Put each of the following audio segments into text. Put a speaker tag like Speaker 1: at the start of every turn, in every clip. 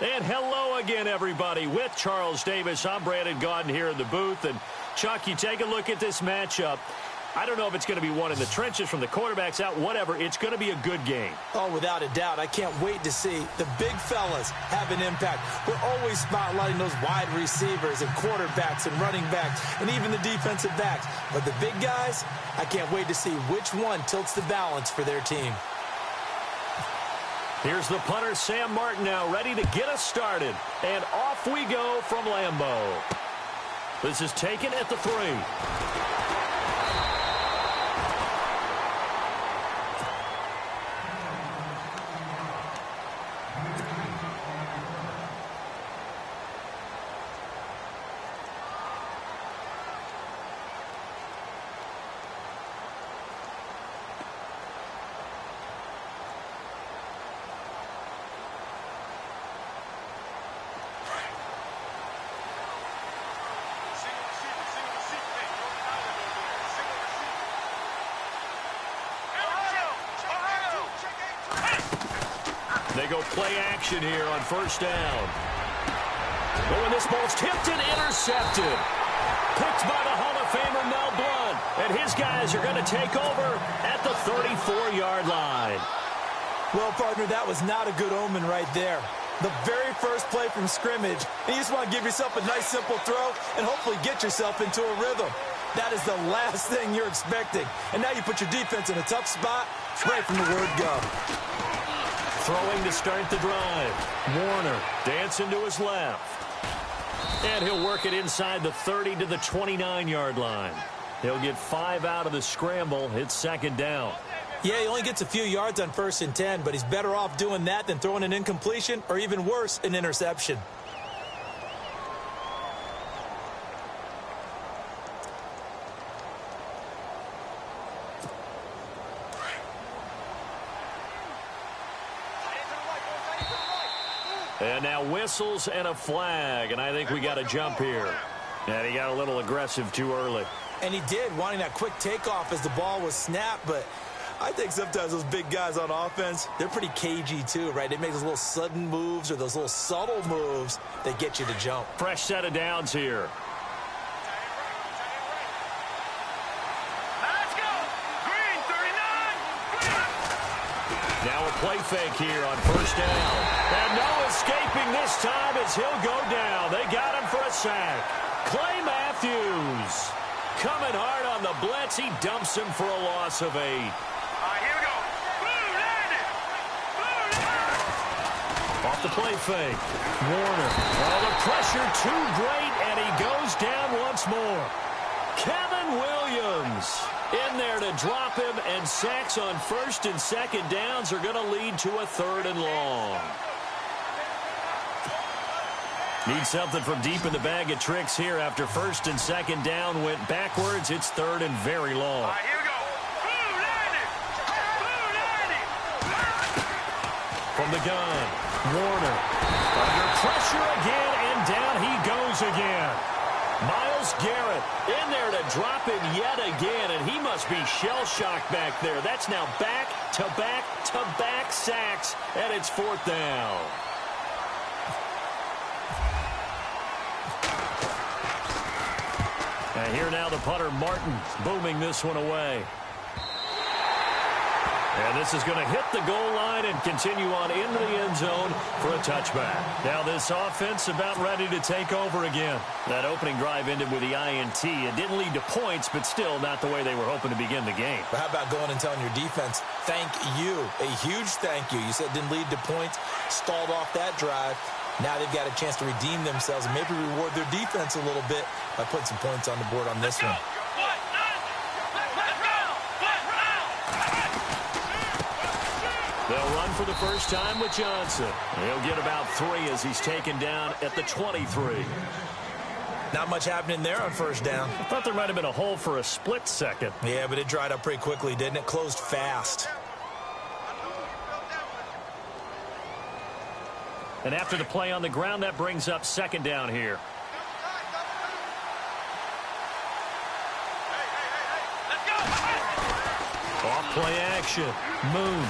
Speaker 1: And hello again, everybody. With Charles Davis, I'm Brandon Gaudin here in the booth. And, Chuck, you take a look at this matchup. I don't know if it's going to be one in the trenches from the quarterbacks out, whatever. It's going to be a good game.
Speaker 2: Oh, without a doubt. I can't wait to see the big fellas have an impact. We're always spotlighting those wide receivers and quarterbacks and running backs and even the defensive backs. But the big guys, I can't wait to see which one tilts the balance for their team.
Speaker 1: Here's the punter, Sam Martin, now ready to get us started. And off we go from Lambeau. This is taken at the 3. They go play action here on first down. Oh, and this ball's tipped and intercepted. Picked by the Hall of Famer Mel Blount. And his guys are going to take over at the 34-yard line.
Speaker 2: Well, partner, that was not a good omen right there. The very first play from scrimmage, and you just want to give yourself a nice, simple throw and hopefully get yourself into a rhythm. That is the last thing you're expecting. And now you put your defense in a tough spot right from the word go.
Speaker 1: Throwing to start the drive. Warner dancing to his left. And he'll work it inside the 30 to the 29-yard line. He'll get 5 out of the scramble. It's second down.
Speaker 2: Yeah, he only gets a few yards on 1st and 10, but he's better off doing that than throwing an incompletion or even worse, an interception.
Speaker 1: And now whistles and a flag, and I think we got a jump here. And he got a little aggressive too early.
Speaker 2: And he did, wanting that quick takeoff as the ball was snapped, but I think sometimes those big guys on offense, they're pretty cagey too, right? They make those little sudden moves or those little subtle moves that get you to jump.
Speaker 1: Fresh set of downs here.
Speaker 3: Let's go! Green, 39!
Speaker 1: Now a play fake here on first down. And no escaping this time as he'll go down. They got him for a sack. Clay Matthews coming hard on the blitz. He dumps him for a loss of 8.
Speaker 3: All right, here we go. Blue landed! Blue landed!
Speaker 1: Off the play fake. Warner. Oh, the pressure too great, and he goes down once more. Kevin Williams in there to drop him, and sacks on 1st and 2nd downs are going to lead to a 3rd and long. Need something from deep in the bag of tricks here after 1st and 2nd down went backwards. It's 3rd and very long.
Speaker 3: All right, here we go. Blue landed! Blue landed!
Speaker 1: From the gun, Warner under pressure again, and down he goes again. Myles Garrett in there to drop him yet again, and he must be shell-shocked back there. That's now back-to-back-to-back sacks, and it's 4th down. And here now the punter, Martin, booming this one away. And this is going to hit the goal line and continue on into the end zone for a touchback. Now this offense about ready to take over again. That opening drive ended with the INT. It didn't lead to points, but still not the way they were hoping to begin the game.
Speaker 2: But how about going and telling your defense, thank you, a huge thank you. You said it didn't lead to points, stalled off that drive. Now they've got a chance to redeem themselves and maybe reward their defense a little bit by putting some points on the board on this one.
Speaker 1: They'll run for the first time with Johnson. He'll get about 3 as he's taken down at the 23.
Speaker 2: Not much happening there on first down.
Speaker 1: I thought there might have been a hole for a split second.
Speaker 2: Yeah, but it dried up pretty quickly, didn't it? Closed fast.
Speaker 1: And after the play on the ground, that brings up second down here. Off play action. Moon.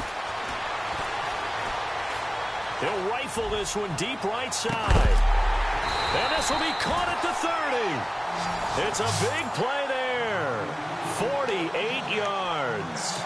Speaker 1: He'll right rifle this one deep right side. And this will be caught at the 30. It's a big play there. 48 yards.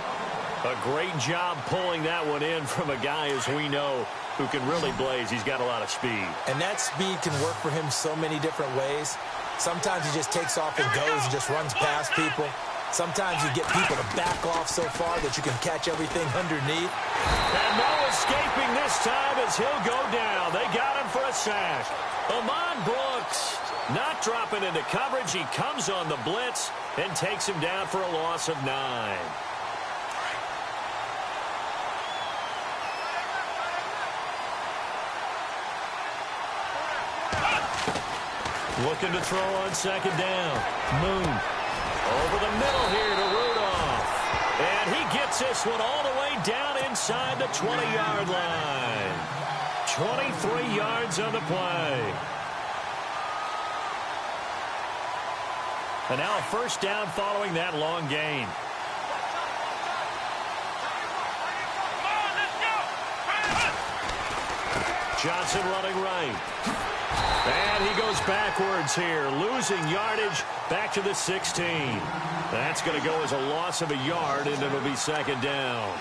Speaker 1: A great job pulling that one in from a guy, as we know, who can really blaze. He's got a lot of speed.
Speaker 2: And that speed can work for him so many different ways. Sometimes he just takes off and goes and just runs past people. Sometimes you get people to back off so far that you can catch everything underneath.
Speaker 1: And no escaping this time as he'll go down. They got him for a sack. Ahmad Brooks not dropping into coverage. He comes on the blitz and takes him down for a loss of 9. Looking to throw on second down. Moon over the middle here to Rudolph. And he gets this one all the way down inside the 20-yard line. 23 yards on the play. And now a first down following that long gain. Johnson running right. And he goes backwards here, losing yardage back to the 16. That's going to go as a loss of a yard, and it'll be second down.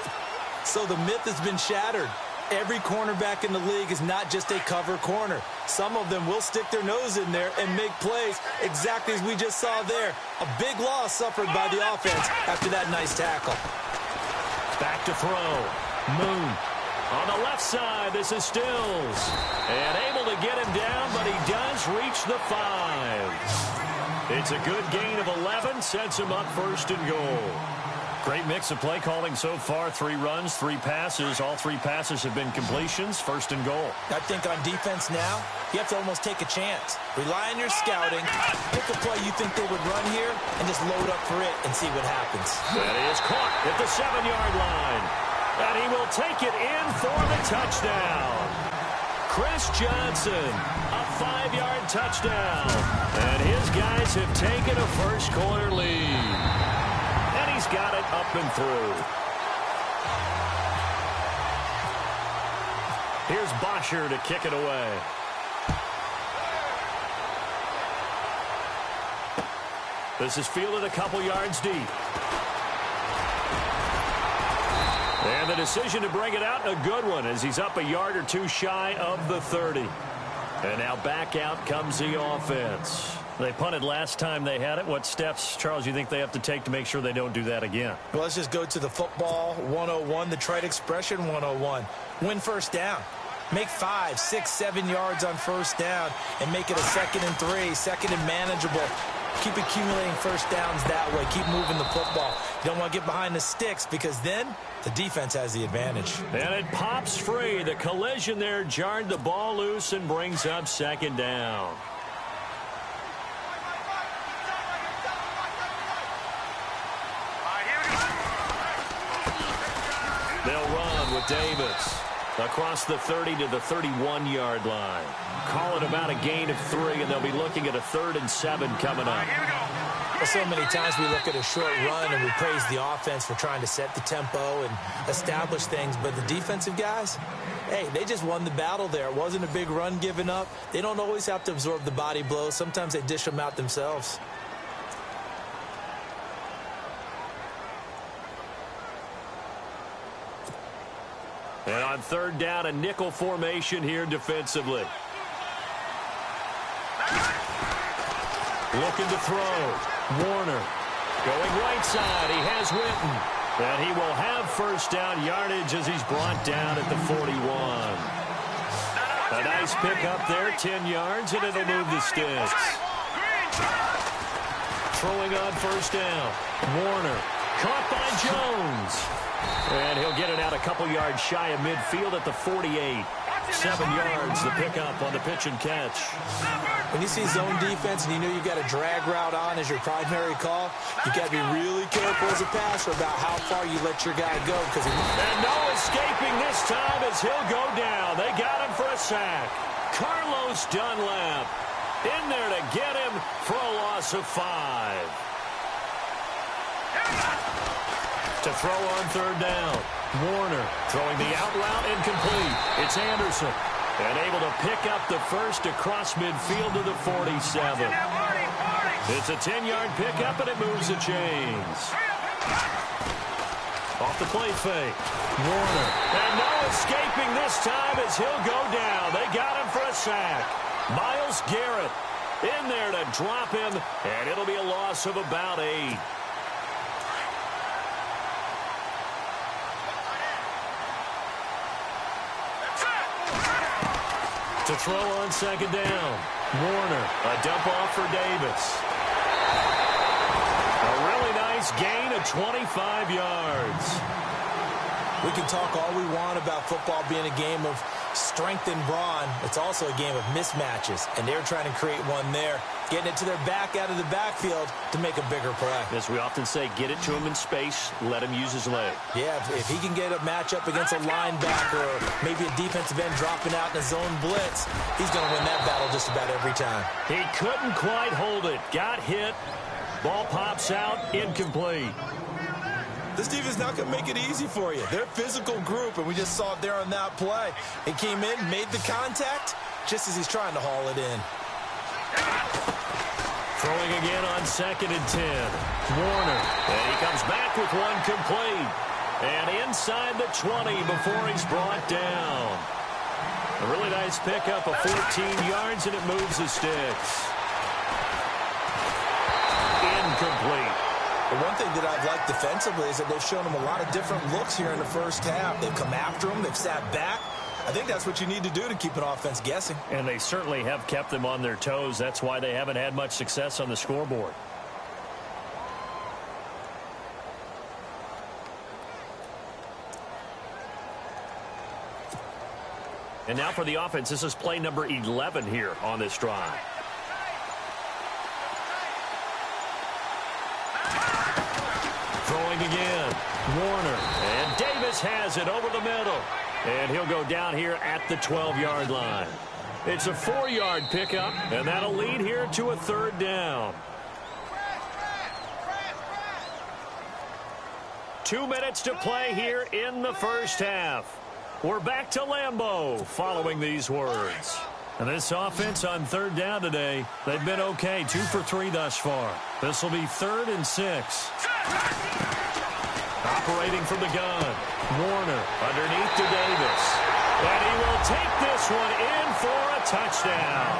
Speaker 2: So the myth has been shattered. Every cornerback in the league is not just a cover corner. Some of them will stick their nose in there and make plays exactly as we just saw there. A big loss suffered by the offense after that nice tackle.
Speaker 1: Back to throw. Moon. On the left side, this is Stills. And able to get him down, but he does reach the 5. It's a good gain of 11, sets him up first and goal. Great mix of play calling so far. 3 runs, 3 passes. All 3 passes have been completions. First and goal.
Speaker 2: I think on defense now, you have to almost take a chance. Rely on your scouting. Pick a play you think they would run here and just load up for it and see what happens.
Speaker 1: That is caught at the 7-yard line. And he will take it in for the touchdown. Chris Johnson, a 5-yard touchdown. And his guys have taken a first-quarter lead. And he's got it up and through. Here's Bosher to kick it away. This is fielded a couple yards deep. And the decision to bring it out, a good one, as he's up a yard or 2 shy of the 30. And now back out comes the offense. They punted last time they had it. What steps, Charles, you think they have to take to make sure they don't do that again?
Speaker 2: Well, let's just go to the football 101, the trite expression 101. Win first down. Make 5, 6, 7 yards on first down and make it a 2nd and 3, 2nd and manageable. Keep accumulating first downs that way. Keep moving the football. You don't want to get behind the sticks because then the defense has the advantage.
Speaker 1: And it pops free. The collision there jarred the ball loose and brings up second down. They'll run with Davis across the 30 to the 31-yard line. Call it about a gain of 3, and they'll be looking at a 3rd and 7 coming up.
Speaker 2: Well, so many times we look at a short run and we praise the offense for trying to set the tempo and establish things, but the defensive guys, hey, they just won the battle there. It wasn't a big run given up. They don't always have to absorb the body blows. Sometimes they dish them out themselves.
Speaker 1: And on 3rd down, a nickel formation here defensively. Looking to throw. Warner going right side. He has Witten. And he will have first down yardage as he's brought down at the 41. A nice pick up there, 10 yards, and it'll move the sticks. Throwing on first down. Warner caught by Jones. And he'll get it out a couple yards shy of midfield at the 48. 7 yards, the pickup on the pitch and catch.
Speaker 2: When you see zone defense and you know you've got a drag route on as your primary call, you got to be really careful as a passer about how far you let your guy go.
Speaker 1: And no escaping this time as he'll go down. They got him for a sack. Carlos Dunlap in there to get him for a loss of 5. To throw on 3rd down. Warner throwing the out route incomplete. It's Anderson. And able to pick up the first across midfield to the 47. It's a 10-yard pickup, and it moves the chains. Off the play fake. Warner. And no escaping this time as he'll go down. They got him for a sack. Myles Garrett in there to drop him, and it'll be a loss of about 8. To throw on second down. Warner, a dump off for Davis. A really nice gain of 25 yards.
Speaker 2: We can talk all we want about football being a game of strength and brawn. It's also a game of mismatches, and they're trying to create one there, getting it to their back out of the backfield to make a bigger play.
Speaker 1: As we often say, get it to him in space, let him use his leg.
Speaker 2: Yeah, if he can get a matchup against a linebacker or maybe a defensive end dropping out in a zone blitz, he's going to win that battle just about every time.
Speaker 1: He couldn't quite hold it. Got hit. Ball pops out, incomplete.
Speaker 2: This defense is not going to make it easy for you. They're a physical group, and we just saw it there on that play. He came in, made the contact, just as he's trying to haul it in.
Speaker 1: Throwing again on 2nd and 10. Warner, and he comes back with one complete. And inside the 20 before he's brought down. A really nice pickup of 14 yards, and it moves the sticks. Incomplete.
Speaker 2: The one thing that I've liked defensively is that they've shown him a lot of different looks here in the first half. They've come after him. They've sat back. I think that's what you need to do to keep an offense guessing.
Speaker 1: And they certainly have kept them on their toes. That's why they haven't had much success on the scoreboard. And now for the offense, this is play number 11 here on this drive. Throwing again. Warner. And Davis has it over the middle. And he'll go down here at the 12-yard line. It's a 4-yard pickup, and that'll lead here to a 3rd down. 2 minutes to play here in the first half. We're back to Lambeau following these words. And this offense on 3rd down today, they've been okay, 2 for 3 thus far. This will be 3rd and 6. Operating from the gun. Warner underneath to Davis. And he will take this one in for a touchdown.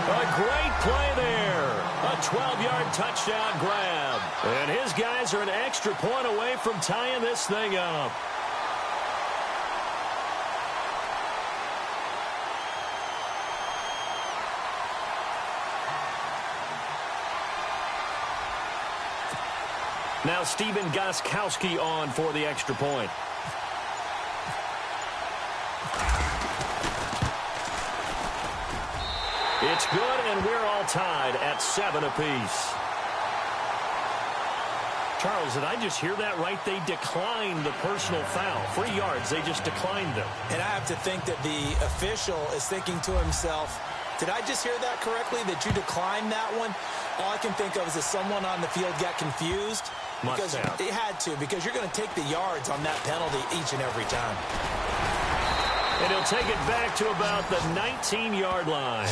Speaker 1: A great play there. A 12-yard touchdown grab. And his guys are an extra point away from tying this thing up. Now Stephen Gostkowski on for the extra point. It's good, and we're all tied at 7 apiece. Charles, did I just hear that right? They declined the personal foul. 3 yards, they just declined them.
Speaker 2: And I have to think that the official is thinking to himself, did I just hear that correctly, that you declined that one? All I can think of is that someone on the field got confused. Because it had to, because you're going to take the yards on that penalty each and every time.
Speaker 1: And he'll take it back to about the 19-yard line.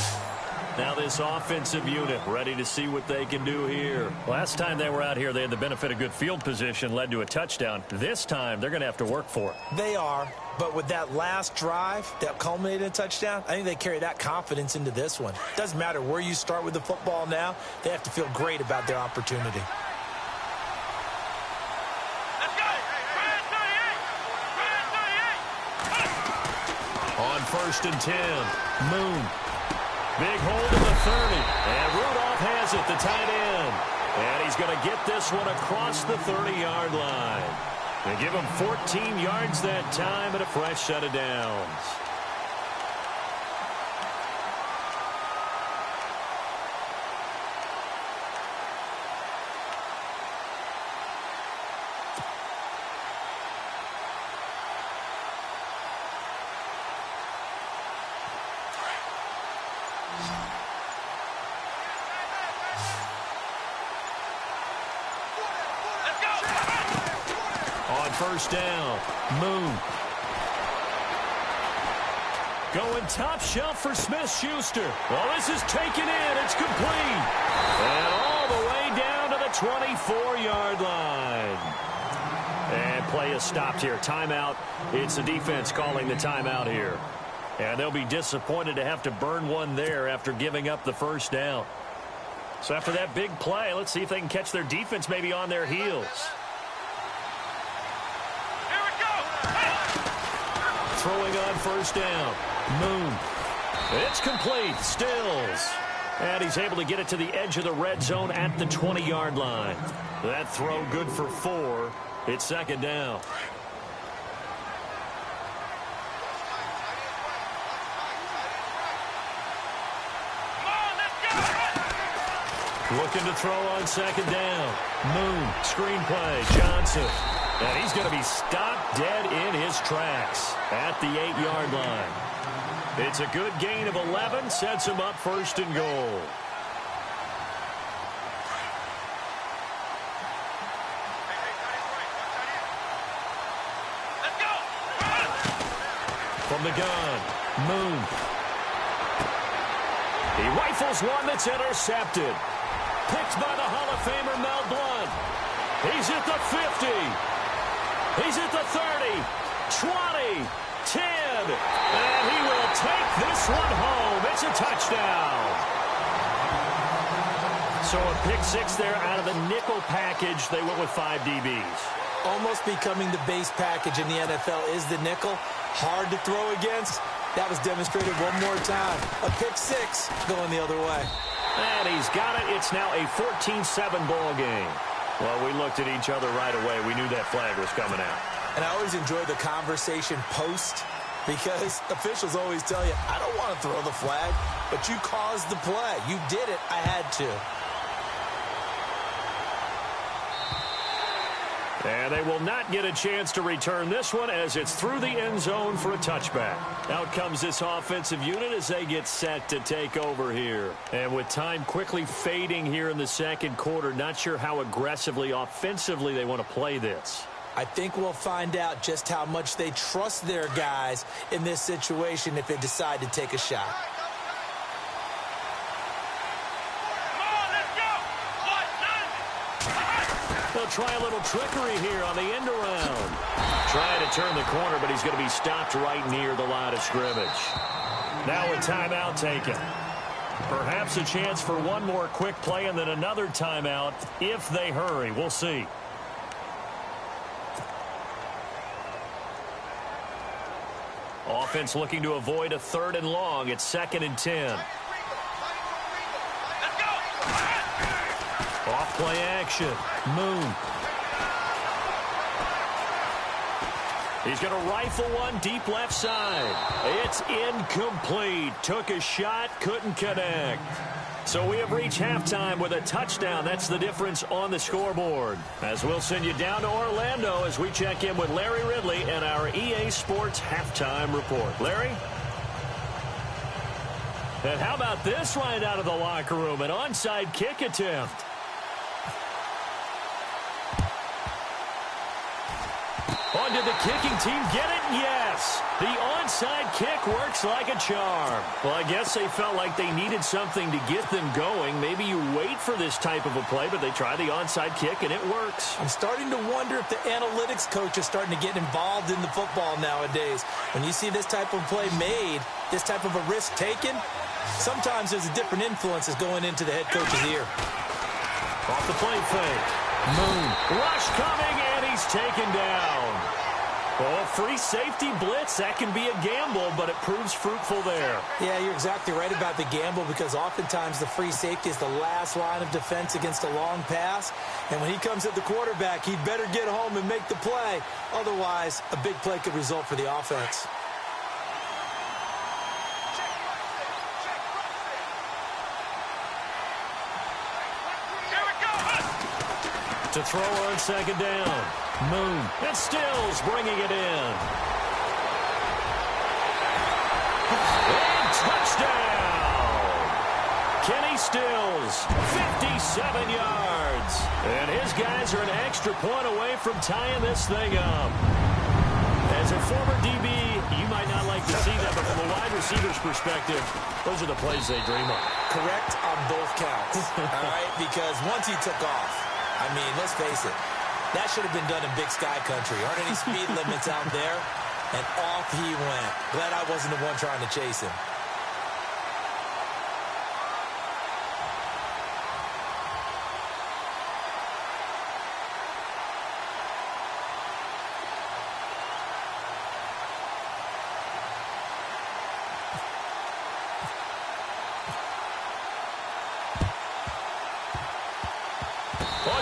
Speaker 1: Now this offensive unit ready to see what they can do here. Last time they were out here, they had the benefit of good field position, led to a touchdown. This time, they're going to have to work for it.
Speaker 2: They are, but with that last drive that culminated in a touchdown, I think they carry that confidence into this one. Doesn't matter where you start with the football now, they have to feel great about their opportunity.
Speaker 1: On 1st and 10, Moon. Big hold of the 30. And Rudolph has it, the tight end. And he's going to get this one across the 30-yard line. They give him 14 yards that time and a fresh set of downs. On 1st down, Moon. Going top shelf for Smith-Schuster. Well, this is taken in. It's complete. And all the way down to the 24-yard line. And play is stopped here. Timeout. It's the defense calling the timeout here. And they'll be disappointed to have to burn one there after giving up the first down. So after that big play, let's see if they can catch their defense maybe on their heels.
Speaker 3: Here we go.
Speaker 1: Throwing on first down. Moon. It's complete. Stills. And he's able to get it to the edge of the red zone at the 20-yard line. That throw good for 4. It's second down. Looking to throw on second down. Moon. Screenplay. Johnson. And he's going to be stopped dead in his tracks at the 8-yard line. It's a good gain of 11. Sets him up first and goal.
Speaker 3: Let's go.
Speaker 1: From the gun. Moon. He rifles one that's intercepted. Picked by the Hall of Famer Mel Blount. He's at the 50. He's at the 30. 20. 10. And he will take this one home. It's a touchdown. So a pick 6 there out of the nickel package. They went with 5 DBs.
Speaker 2: Almost becoming the base package in the NFL is the nickel. Hard to throw against. That was demonstrated one more time. A pick 6 going the other way.
Speaker 1: And he's got it. It's now a 14-7 ball game. Well, we looked at each other right away. We knew that flag was coming out.
Speaker 2: And I always enjoy the conversation post because officials always tell you, I don't want to throw the flag, but you caused the play. You did it. I had to.
Speaker 1: And they will not get a chance to return this one as it's through the end zone for a touchback. Out comes this offensive unit as they get set to take over here. And with time quickly fading here in the second quarter, not sure how aggressively, offensively they want to play this.
Speaker 2: I think we'll find out just how much they trust their guys in this situation if they decide to take a shot.
Speaker 1: They'll try a little trickery here on the end around. Trying to turn the corner, but he's going to be stopped right near the line of scrimmage. Now a timeout taken. Perhaps a chance for one more quick play and then another timeout if they hurry. We'll see. Offense looking to avoid a 3rd and long. It's 2nd and 10. Off play action. Moon. He's going to rifle one deep left side. It's incomplete. Took a shot, couldn't connect. So we have reached halftime with a touchdown. That's the difference on the scoreboard. As we'll send you down to Orlando as we check in with Larry Ridley and our EA Sports halftime report. Larry? And how about this right out of the locker room? An onside kick attempt. Oh, did the kicking team get it? Yes. The onside kick works like a charm. Well, I guess they felt like they needed something to get them going. Maybe you wait for this type of a play, but they try the onside kick, and it works.
Speaker 2: I'm starting to wonder if the analytics coach is starting to get involved in the football nowadays. When you see this type of play made, this type of a risk taken, sometimes there's a different influences going into the head coach's ear.
Speaker 1: Off the play fake. Moon. Rush coming, and he's taken down. Oh, free safety blitz. That can be a gamble, but it proves fruitful there.
Speaker 2: Yeah, you're exactly right about the gamble because oftentimes the free safety is the last line of defense against a long pass. And when he comes at the quarterback, he'd better get home and make the play. Otherwise, a big play could result for the offense.
Speaker 1: To throw on second down. Moon. And Stills bringing it in. And touchdown! Kenny Stills, 57 yards. And his guys are an extra point away from tying this thing up. As a former DB, you might not like to see that, but from a wide receiver's perspective, those are the plays they dream of.
Speaker 2: Correct on both counts, all right? Because once he took off, I mean, let's face it, that should have been done in Big Sky Country. Aren't any speed limits out there? And off he went. Glad I wasn't the one trying to chase him.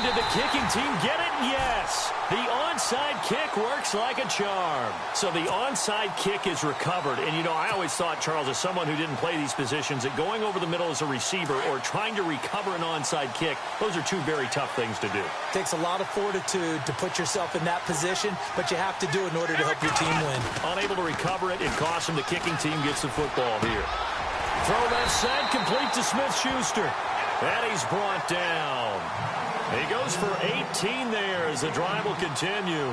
Speaker 1: Did the kicking team get it? Yes. The onside kick works like a charm. So the onside kick is recovered. And, you know, I always thought, Charles, as someone who didn't play these positions, that going over the middle as a receiver or trying to recover an onside kick, those are two very tough things to do.
Speaker 2: Takes a lot of fortitude to put yourself in that position, but you have to do it in order to help your team win. Unable
Speaker 1: to recover it, it costs him. The kicking team gets the football here. Throw left side, complete to Smith-Schuster. And he's brought down. He goes for 18 there as the drive will continue.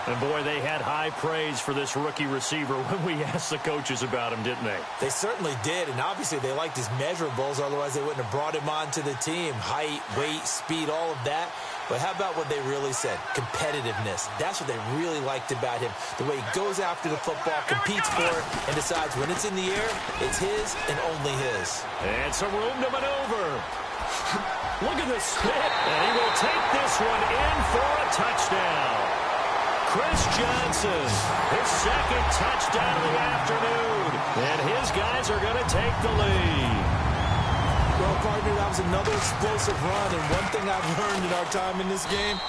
Speaker 1: And, boy, they had high praise for this rookie receiver when we asked the coaches about him, didn't they?
Speaker 2: They certainly did, and obviously they liked his measurables. Otherwise, they wouldn't have brought him onto the team. Height, weight, speed, all of that. But how about what they really said? Competitiveness. That's what they really liked about him. The way he goes after the football, competes for it, and decides when it's in the air, it's his and only his.
Speaker 1: And some room to maneuver. Look at the spit, and he will take this one in for a touchdown. Chris Johnson, his second touchdown of the afternoon, and his guys are going to take the lead. Well, partner, that was another explosive run, and one thing I've learned in our time in this game,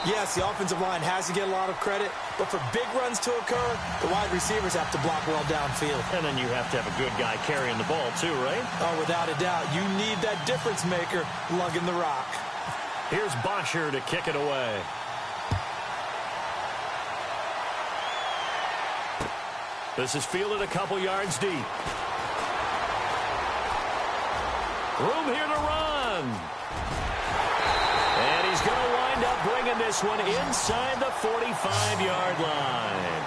Speaker 1: yes, the offensive line has to get a lot of credit, but for big runs to occur, the wide receivers have to block well downfield. And then you have to have a good guy carrying the ball too, right? Oh, without a doubt. You need that difference maker lugging the rock. Here's Bosher to kick it away. This is fielded a couple yards deep. Room here to run. And he's going to wind up bringing this one inside the 45-yard line.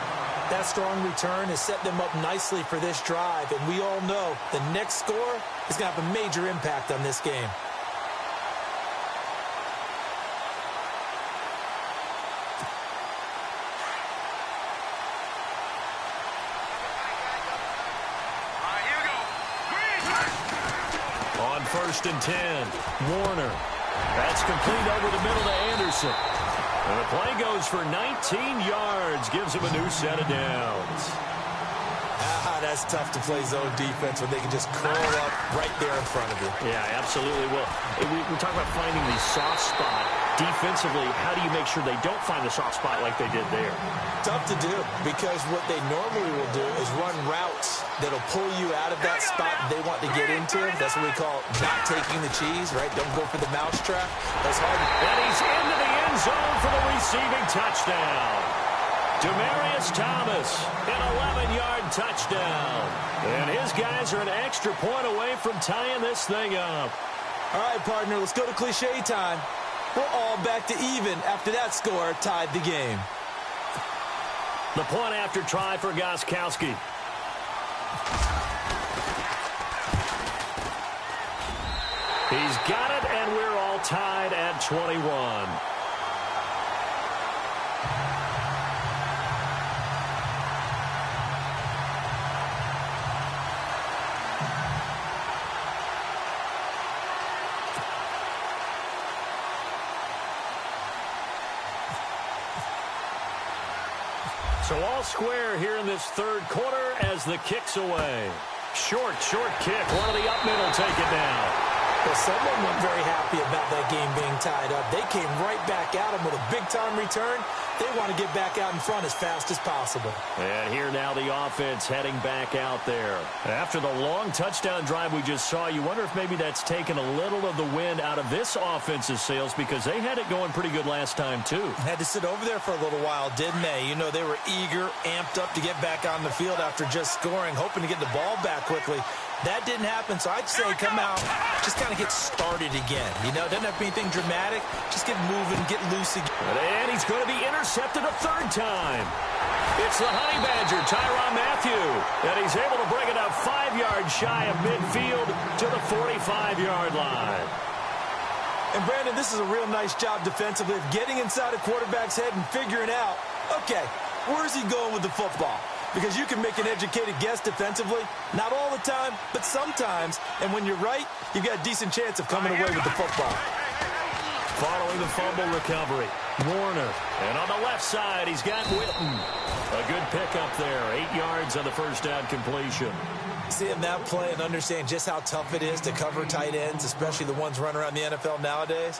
Speaker 1: That strong return has set them up nicely for this drive, and we all know the next score is going to have a major impact on this game. On 1st and 10, Warner. That's complete over the middle to Anderson. And the play goes for 19 yards, gives him a new set of downs. That's tough to play zone defense when they can just curl up right there in front of you. Yeah, absolutely. Well, we're talking about finding the soft spot. Defensively, how do you make sure they don't find the soft spot like they did there? Tough to do, because what they normally will do is run routes that'll pull you out of that spot they want to get into. That's what we call not taking the cheese, right? Don't go for the mousetrap. That's hard. And he's into the end zone for the receiving touchdown. Demaryius Thomas, an 11-yard touchdown. And his guys are an extra point away from tying this thing up. All right, partner, let's go to cliche time. We're all back to even after that score tied the game. The point after try for Gostkowski. He's got it, and we're all tied at 21. So all square here in this third quarter as the kick's away. Short kick. One of the up middle take it down. Well, someone wasn't very happy about that game being tied up. They came right back at him with a big-time return. They want to get back out in front as fast as possible. And here now the offense heading back out there. After the long touchdown drive we just saw, you wonder if maybe that's taken a little of the wind out of this offense's sails, because they had it going pretty good last time, too. Had to sit over there for a little while, didn't they? You know, they were eager, amped up to get back on the field after just scoring, hoping to get the ball back quickly.
Speaker 2: That didn't happen, so I'd say come out, just kind of get started again. You know, doesn't have to be anything dramatic. Just get moving, get loose again.
Speaker 1: And he's going to be intercepted a third time. It's the Honey Badger, Tyrann Mathieu, and he's able to bring it up 5 yards shy of midfield to the 45-yard line.
Speaker 2: And, Brandon, this is a real nice job defensively of getting inside a quarterback's head and figuring out, okay, where's he going with the football? Because you can make an educated guess defensively, not all the time, but sometimes. And when you're right, you've got a decent chance of coming away with the football.
Speaker 1: Following the fumble recovery, Warner. And on the left side, he's got Witten. A good pickup there, 8 yards on the first down completion.
Speaker 2: Seeing that play and understand just how tough it is to cover tight ends, especially the ones running around the NFL nowadays,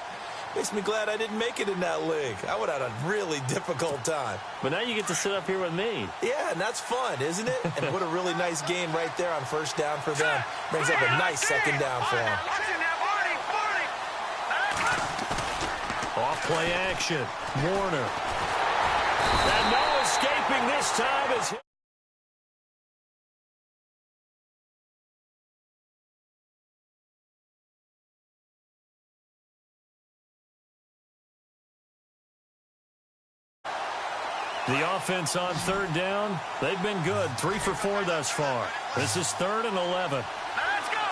Speaker 2: makes me glad I didn't make it in that league. I would have had a really difficult time.
Speaker 1: But now you get to sit up here with me.
Speaker 2: Yeah, and that's fun, isn't it? And what a really nice game right there on first down for them. Brings up a nice second down for them.
Speaker 1: Off-play action. Warner. And no escaping this time as... The offense on third down, they've been good. 3 for 4 thus far. This is 3rd and 11.
Speaker 3: Let's go!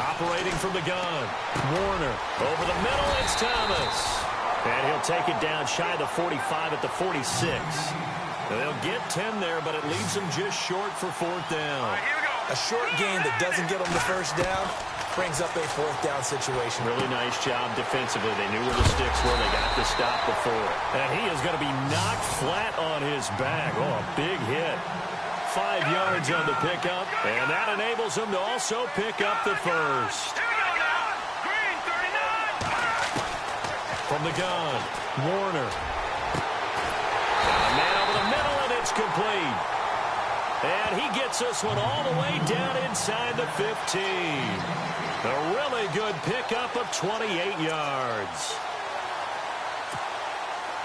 Speaker 1: Operating from the gun. Warner over the middle. It's Thomas. And he'll take it down shy of the 45 at the 46. And they'll get 10 there, but it leaves them just short for 4th down.
Speaker 3: All right, here we go.
Speaker 2: A short gain that doesn't get them the first down brings up a 4th down situation.
Speaker 1: Really nice job defensively. They knew where the sticks were. They got the stop before. And he is going to be knocked flat on his back. Oh, a big hit. 5 yards on the pickup. And that enables him to also pick up the first.
Speaker 3: Here we go now. Green, 39.
Speaker 1: From the gun, Warner. Got a man over the middle, and it's complete. And he gets this one all the way down inside the 15. A really good pickup of 28 yards.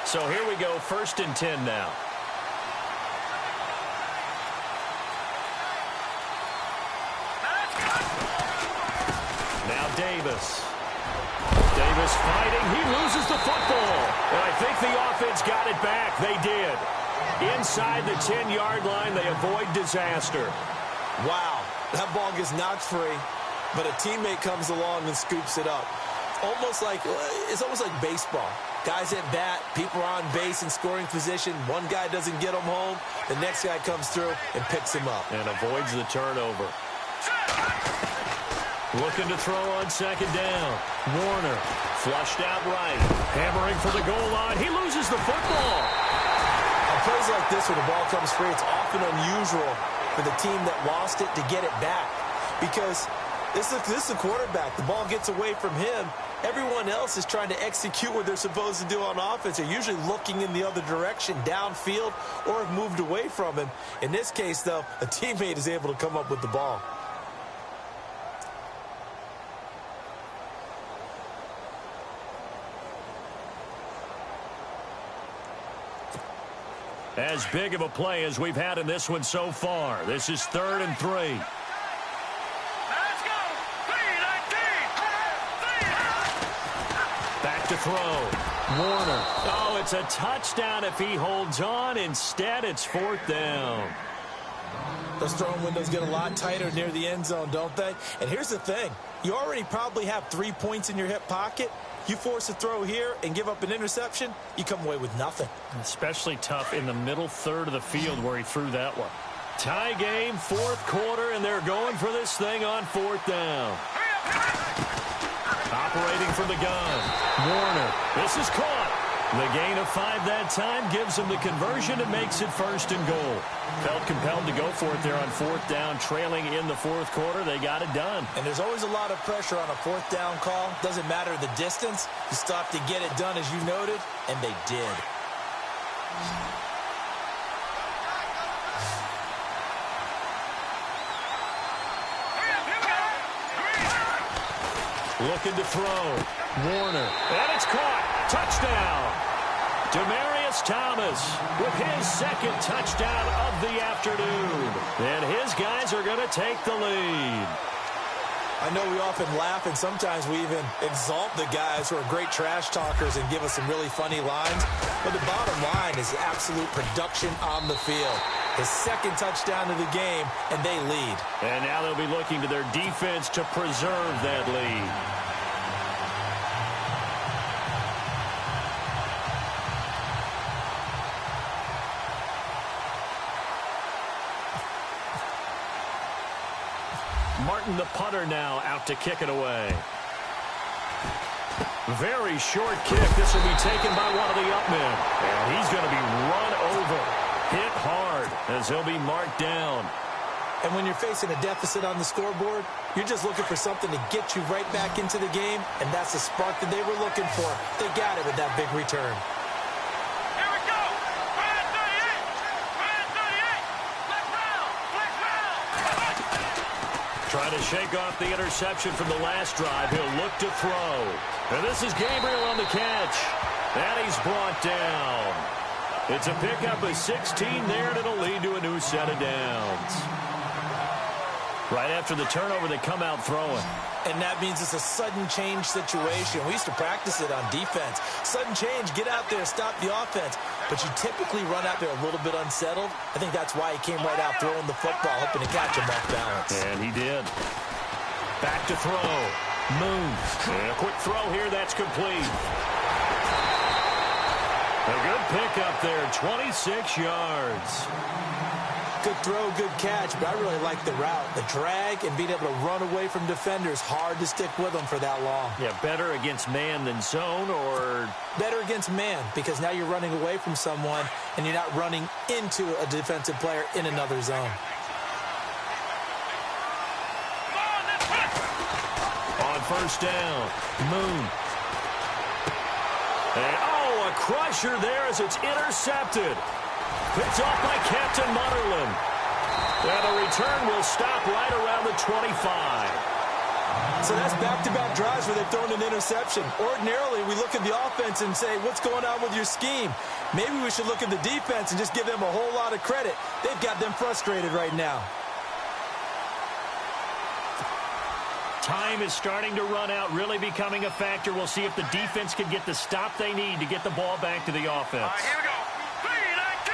Speaker 1: So here we go, 1st and 10 now. Now Davis. Davis fighting. He loses the football. And I think the offense got it back. They did. Inside the 10-yard line, they avoid disaster.
Speaker 2: Wow, that ball gets knocked free, but a teammate comes along and scoops it up. It's almost like baseball. Guys at bat, people are on base in scoring position. One guy doesn't get him home. The next guy comes through and picks him up.
Speaker 1: And avoids the turnover. Looking to throw on 2nd down. Warner flushed out right. Hammering for the goal line. He loses the football.
Speaker 2: On plays like this where the ball comes free, it's often unusual for the team that lost it to get it back. Because this is a quarterback. The ball gets away from him. Everyone else is trying to execute what they're supposed to do on offense. They're usually looking in the other direction, downfield, or have moved away from him. In this case, though, a teammate is able to come up with the ball.
Speaker 1: As big of a play as we've had in this one so far. This is 3rd and 3.
Speaker 3: Let's go. 3-19.
Speaker 1: Back to throw. Warner. Oh, it's a touchdown if he holds on. Instead, it's 4th down.
Speaker 2: Those throwing windows get a lot tighter near the end zone, don't they? And here's the thing. You already probably have 3 points in your hip pocket. You force a throw here and give up an interception, you come away with nothing.
Speaker 1: Especially tough in the middle third of the field where he threw that one. Tie game, 4th quarter, and they're going for this thing on 4th down. Operating from the gun. Warner. This is caught. The gain of 5 that time gives him the conversion and makes it 1st and goal. Felt compelled to go for it there on 4th down, trailing in the 4th quarter. They got it done.
Speaker 2: And there's always a lot of pressure on a 4th down call. Doesn't matter the distance. You stop to get it done, as you noted, and they did.
Speaker 1: Looking to throw. Warner. And it's caught. Touchdown. Miles Thomas with his second touchdown of the afternoon. And his guys are going to take the lead.
Speaker 2: I know we often laugh, and sometimes we even exalt the guys who are great trash talkers and give us some really funny lines. But the bottom line is absolute production on the field. His second touchdown of the game, and they lead.
Speaker 1: And now they'll be looking to their defense to preserve that lead. Martin, the punter, now out to kick it away. Very short kick. This will be taken by one of the up men. And he's going to be run over. Hit hard as he'll be marked down.
Speaker 2: And when you're facing a deficit on the scoreboard, you're just looking for something to get you right back into the game, and that's the spark that they were looking for. They got it with that big return.
Speaker 3: Here we go. Brand 38. Black round.
Speaker 1: Trying to shake off the interception from the last drive. He'll look to throw. And this is Gabriel on the catch. And he's brought down. It's a pickup of 16 there, and it'll lead to a new set of downs. Right after the turnover, they come out throwing.
Speaker 2: And that means it's a sudden change situation. We used to practice it on defense. Sudden change, get out there, stop the offense. But you typically run out there a little bit unsettled. I think that's why he came right out throwing the football, hoping to catch him off balance.
Speaker 1: And he did. Back to throw. Moon. And a quick throw here, that's complete. A good pickup there, 26 yards.
Speaker 2: Good throw, good catch, but I really like the route. The drag and being able to run away from defenders, hard to stick with them for that long.
Speaker 1: Yeah, better against man than zone, or?
Speaker 2: Better against man, because now you're running away from someone and you're not running into a defensive player in another zone.
Speaker 1: On first down, Moon. And, oh, a crusher there as it's intercepted. Picked off by Captain Mutterland. And the return will stop right around the 25.
Speaker 2: So that's back-to-back drives where they've thrown an interception. Ordinarily, we look at the offense and say, what's going on with your scheme? Maybe we should look at the defense and just give them a whole lot of credit. They've got them frustrated right now.
Speaker 1: Time is starting to run out, really becoming a factor. We'll see if the defense can get the stop they need to get the ball back to the offense.
Speaker 3: All right, here we go. 3-19.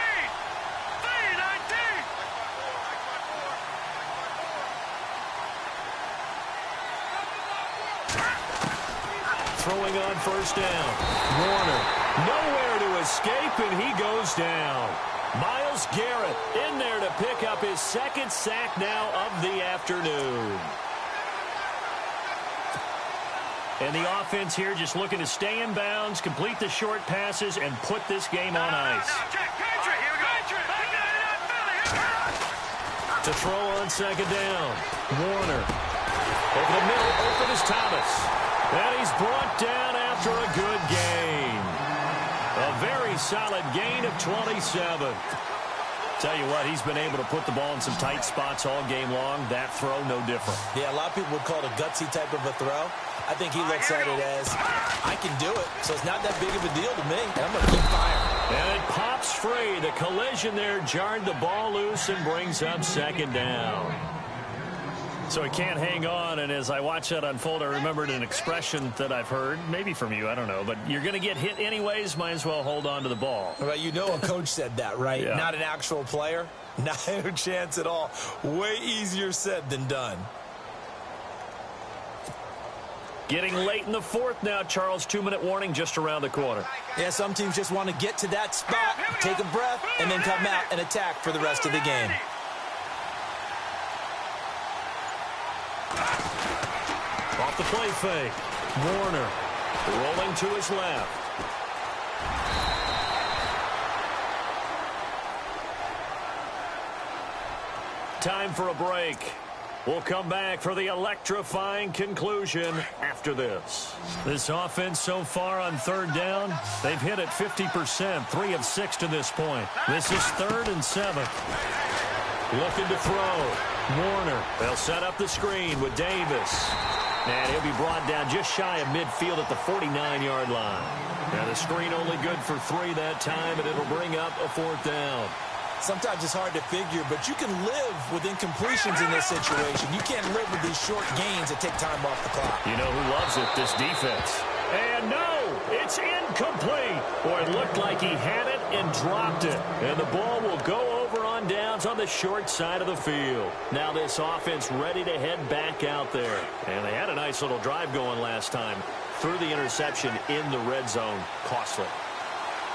Speaker 1: Throwing on first down. Warner, nowhere to escape, and he goes down. Myles Garrett in there to pick up his second sack now of the afternoon. And the offense here just looking to stay in bounds, complete the short passes, and put this game on ice. To throw on second down. Warner. Over the middle, open is Thomas. And he's brought down after a good gain. A very solid gain of 27. Tell you what, he's been able to put the ball in some tight spots all game long. That throw, no different.
Speaker 2: Yeah, a lot of people would call it a gutsy type of a throw. I think he looks at it as, I can do it, so it's not that big of a deal to me, and I'm going to keep firing.
Speaker 1: And it pops free. The collision there jarred the ball loose and brings up second down. So he can't hang on, and as I watch that unfold, I remembered an expression that I've heard, maybe from you, I don't know, but you're going to get hit anyways, might as well hold on to the ball.
Speaker 2: Well, you know a coach said that, right?
Speaker 1: Yeah. Not
Speaker 2: an actual player. Not a chance at all. Way easier said than done.
Speaker 1: Getting late in the fourth now, Charles. 2-minute warning just around the corner.
Speaker 2: Yeah, some teams just want to get to that spot, take a breath, and then come out and attack for the rest of the game.
Speaker 1: Off the play fake. Warner rolling to his left. Time for a break. We'll come back for the electrifying conclusion after this. This offense so far on third down, they've hit it 50%, 3 of 6 to this point. This is 3rd and 7. Looking to throw. Warner, they'll set up the screen with Davis. And he'll be brought down just shy of midfield at the 49-yard line. Now the screen only good for 3 that time, and it'll bring up a 4th down.
Speaker 2: Sometimes it's hard to figure, but you can live with incompletions in this situation. You can't live with these short gains that take time off the clock.
Speaker 1: You know who loves it? This defense. And no, it's incomplete. Boy, it looked like he had it and dropped it. And the ball will go over on downs on the short side of the field. Now this offense ready to head back out there. And they had a nice little drive going last time. Threw the interception in the red zone. Costly.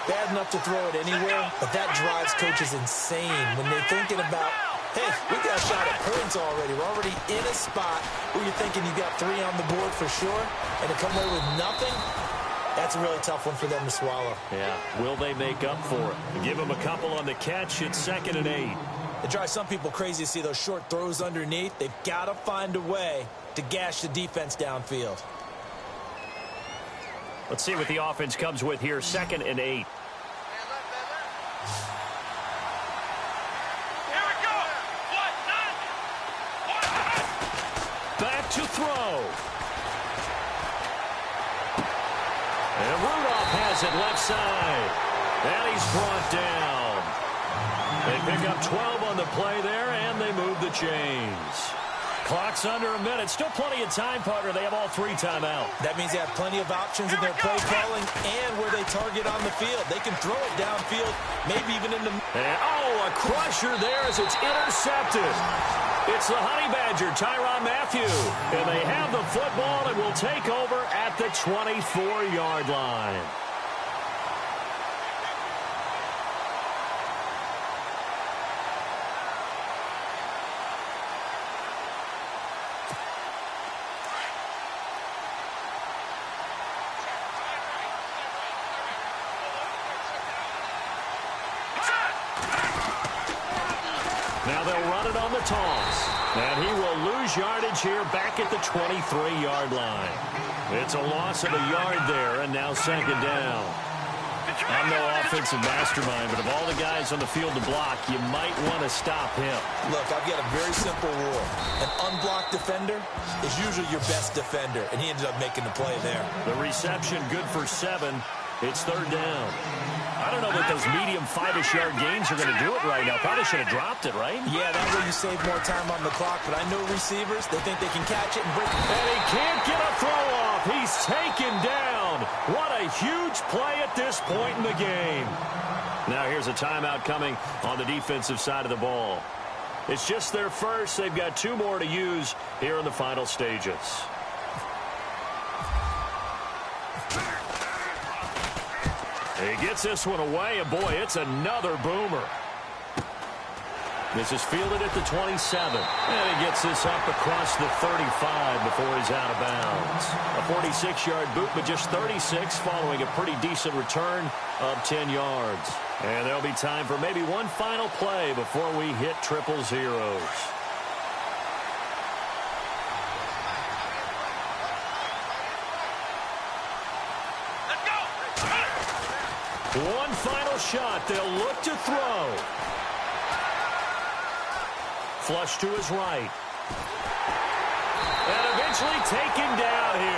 Speaker 2: Bad enough to throw it anywhere, but that drives coaches insane when they're thinking about, hey, we got a shot at points already. We're already in a spot where you're thinking you got 3 on the board for sure, and to come away with nothing, that's a really tough one for them to swallow.
Speaker 1: Yeah, will they make up for it? Give them a couple on the catch. It's 2nd and 8.
Speaker 2: It drives some people crazy to see those short throws underneath. They've got to find a way to gash the defense downfield.
Speaker 1: Let's see what the offense comes with here. 2nd and 8.
Speaker 3: Here we go.
Speaker 1: Back to throw. And Rudolph has it left side. And he's brought down. They pick up 12 on the play there, and they move the chains. Clock's under a minute. Still plenty of time, partner. They have all 3 timeout.
Speaker 2: That means they have plenty of options in their play calling and where they target on the field. They can throw it downfield, maybe even in the...
Speaker 1: And, a crusher there as it's intercepted. It's the Honey Badger, Tyrann Mathieu. And they have the football and will take over at the 24-yard line. Now they'll run it on the toss. And he will lose yardage here back at the 23-yard line. It's a loss of a yard there, and now 2nd down. I'm no offensive mastermind, but of all the guys on the field to block, you might want to stop him.
Speaker 2: Look, I've got a very simple rule. An unblocked defender is usually your best defender, and he ended up making the play there.
Speaker 1: The reception good for 7. It's 3rd down. I don't know that those medium 5-ish yard gains are going to do it right now. Probably should have dropped it, right?
Speaker 2: Yeah, that way you save more time on the clock, but I know receivers, they think they can catch it and break it.
Speaker 1: And he can't get a throw off. He's taken down. What a huge play at this point in the game. Now here's a timeout coming on the defensive side of the ball. It's just their first. They've got 2 more to use here in the final stages. He gets this one away, and boy, it's another boomer. This is fielded at the 27, and he gets this up across the 35 before he's out of bounds. A 46-yard boot, but just 36 following a pretty decent return of 10 yards. And there'll be time for maybe one final play before we hit triple zeros. One final shot. They'll look to throw. Flush to his right. And eventually taken down here.